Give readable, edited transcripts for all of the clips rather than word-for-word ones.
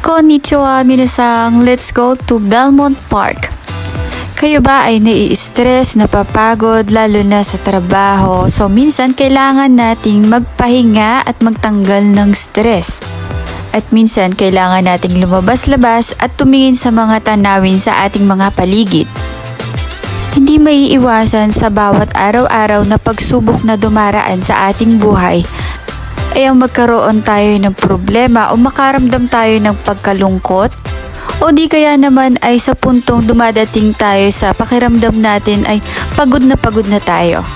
Konnichiwa minasang, let's go to Belmont Park. Kayo ba ay nai-stress, napapagod, lalo na sa trabaho? So minsan kailangan nating magpahinga at magtanggal ng stress. At minsan kailangan nating lumabas-labas at tumingin sa mga tanawin sa ating mga paligid. Hindi maiiwasan sa bawat araw-araw na pagsubok na dumaraan sa ating buhay ay ang magkaroon tayo ng problema o makaramdam tayo ng pagkalungkot o di kaya naman ay sa puntong dumadating tayo sa pakiramdam natin ay pagod na tayo.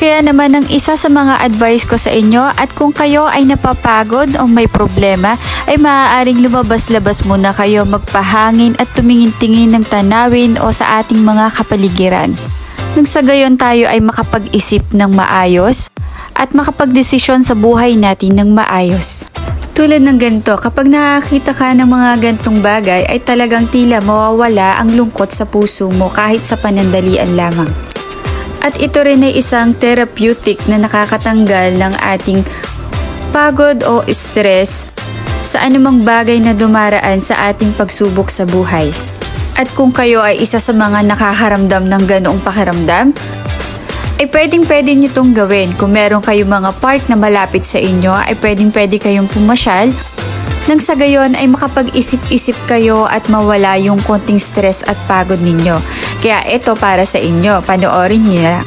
Kaya naman ang isa sa mga advice ko sa inyo at kung kayo ay napapagod o may problema ay maaaring lumabas-labas muna kayo, magpahangin at tumingin-tingin ng tanawin o sa ating mga kapaligiran. Nang sa gayon tayo ay makapag-isip ng maayos at makapagdesisyon sa buhay natin ng maayos. Tulad ng ganito, kapag nakakita ka ng mga gantong bagay ay talagang tila mawawala ang lungkot sa puso mo kahit sa panandalian lamang. At ito rin ay isang therapeutic na nakakatanggal ng ating pagod o stress sa anumang bagay na dumaraan sa ating pagsubok sa buhay. At kung kayo ay isa sa mga nakakaramdam ng ganoong pakiramdam, ay pwedeng-pwede nyo itong gawin. Kung meron kayong mga park na malapit sa inyo, ay pwedeng-pwede kayong pumasyal. Nang sa gayon ay makapag-isip-isip kayo at mawala yung konting stress at pagod ninyo. Kaya ito para sa inyo, panoorin nyo na.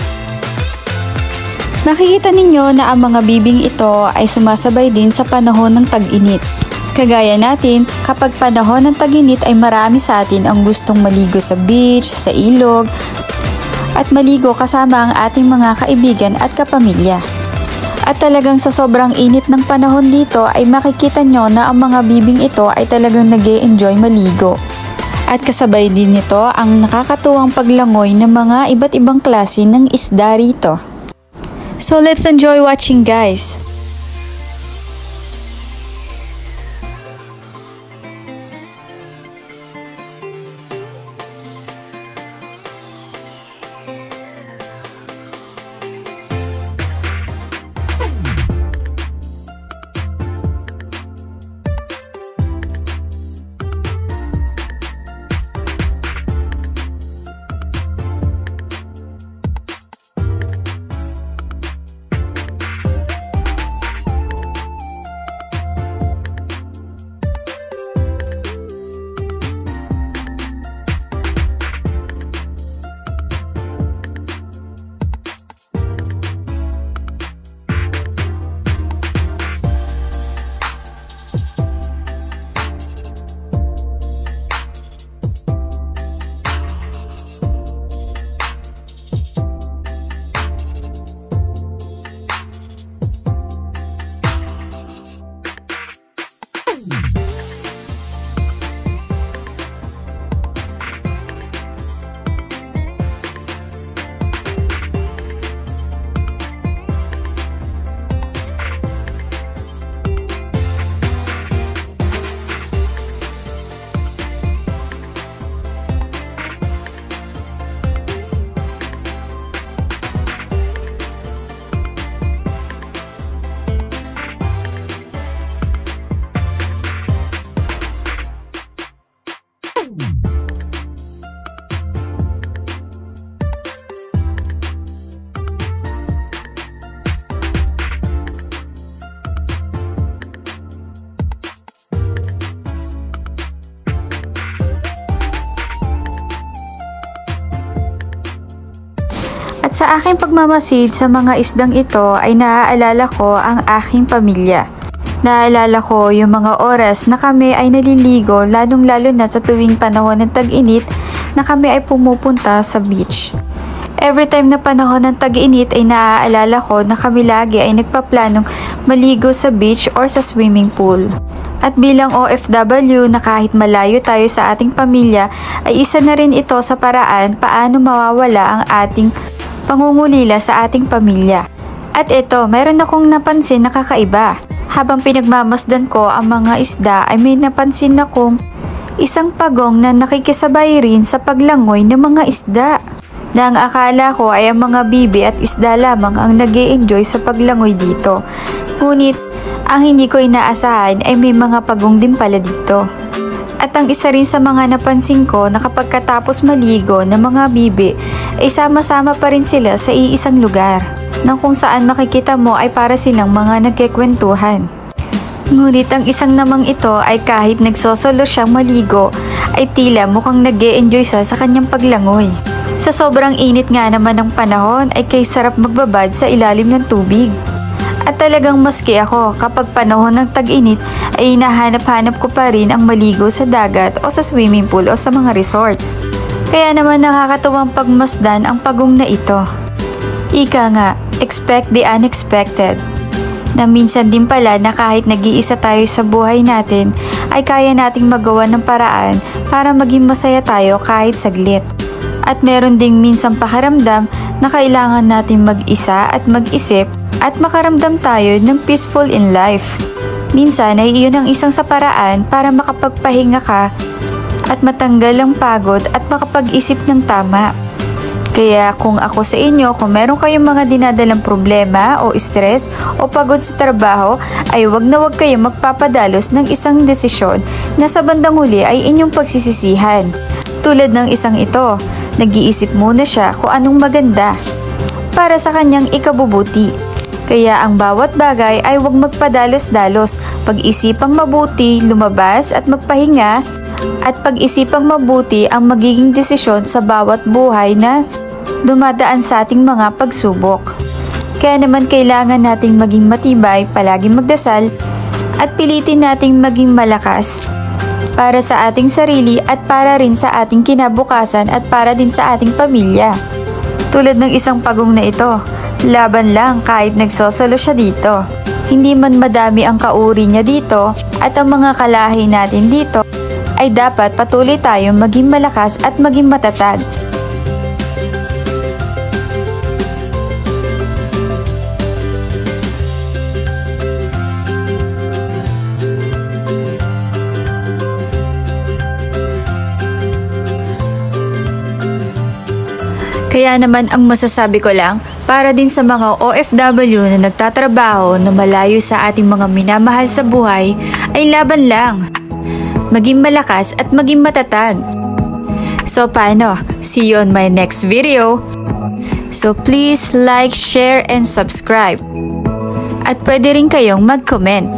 Makikita ninyo na ang mga bibing ito ay sumasabay din sa panahon ng tag-init. Kagaya natin, kapag panahon ng tag-init ay marami sa atin ang gustong maligo sa beach, sa ilog, at maligo kasama ang ating mga kaibigan at kapamilya. At talagang sa sobrang init ng panahon dito ay makikita nyo na ang mga bibing ito ay talagang nag-e-enjoy maligo. At kasabay din nito ang nakakatuwang paglangoy ng mga iba't ibang klase ng isda rito. So let's enjoy watching, guys! At sa aking pagmamasid sa mga isdang ito ay naaalala ko ang aking pamilya. Naaalala ko yung mga oras na kami ay naliligo, lalong-lalo na sa tuwing panahon ng tag-init na kami ay pumupunta sa beach. Every time na panahon ng tag-init ay naaalala ko na kami lagi ay nagpaplanong maligo sa beach or sa swimming pool. At bilang OFW na kahit malayo tayo sa ating pamilya ay isa na rin ito sa paraan paano mawawala ang ating pangungulila sa ating pamilya. At ito, meron akong napansin na kakaiba. Habang pinagmamasdan ko ang mga isda ay may napansin akong isang pagong na nakikisabay rin sa paglangoy ng mga isda. Na ang akala ko ay ang mga bibi at isda lamang ang nag-e-enjoy sa paglangoy dito. Ngunit, ang hindi ko inaasahan ay may mga pagong din pala dito. At ang isa rin sa mga napansin ko na kapag katapos maligo ng mga bibi, ay sama-sama pa rin sila sa iisang lugar, nang kung saan makikita mo ay para silang mga nagkikwentuhan. Ngunit ang isang namang ito ay kahit nagsosolo siyang maligo, ay tila mukhang nag-e-enjoy siya sa kanyang paglangoy. Sa sobrang init nga naman ng panahon ay kay sarap magbabad sa ilalim ng tubig. At talagang maski ako kapag panahon ng tag-init ay hinahanap-hanap ko pa rin ang maligo sa dagat o sa swimming pool o sa mga resort. Kaya naman nakakatuwang pagmasdan ang pagong na ito. Ika nga, expect the unexpected. Na minsan din pala na kahit nag-iisa tayo sa buhay natin ay kaya nating magawa ng paraan para maging masaya tayo kahit saglit. At meron ding minsang pakiramdam na kailangan natin mag-isa at mag-isip at makaramdam tayo ng peaceful in life. Minsan ay iyon ang isang sa paraan para makapagpahinga ka at matanggal ang pagod at makapag-isip ng tama. Kaya kung ako sa inyo, kung meron kayong mga dinadalang problema o stress o pagod sa trabaho, ay wag na wag kayong magpapadalos ng isang desisyon na sa bandang huli ay inyong pagsisisihan. Tulad ng isang ito, nag-iisip muna siya kung anong maganda para sa kanyang ikabubuti. Kaya ang bawat bagay ay huwag magpadalos-dalos, pag-isipang mabuti, lumabas at magpahinga, at pag-isipang mabuti ang magiging desisyon sa bawat buhay na dumadaan sa ating mga pagsubok. Kaya naman kailangan nating maging matibay, palaging magdasal, at pilitin nating maging malakas para sa ating sarili at para rin sa ating kinabukasan at para din sa ating pamilya. Tulad ng isang pagong na ito, laban lang kahit nagsosolo siya dito. Hindi man madami ang kauri niya dito at ang mga kalahi natin dito, ay dapat patuloy tayong maging malakas at maging matatag. Kaya naman ang masasabi ko lang, para din sa mga OFW na nagtatrabaho na malayo sa ating mga minamahal sa buhay, ay laban lang. Maging malakas at maging matatag. So paano? See you on my next video. So please like, share, and subscribe. At pwede rin kayong mag-comment.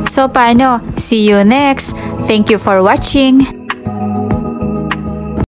So paano? See you next. Thank you for watching.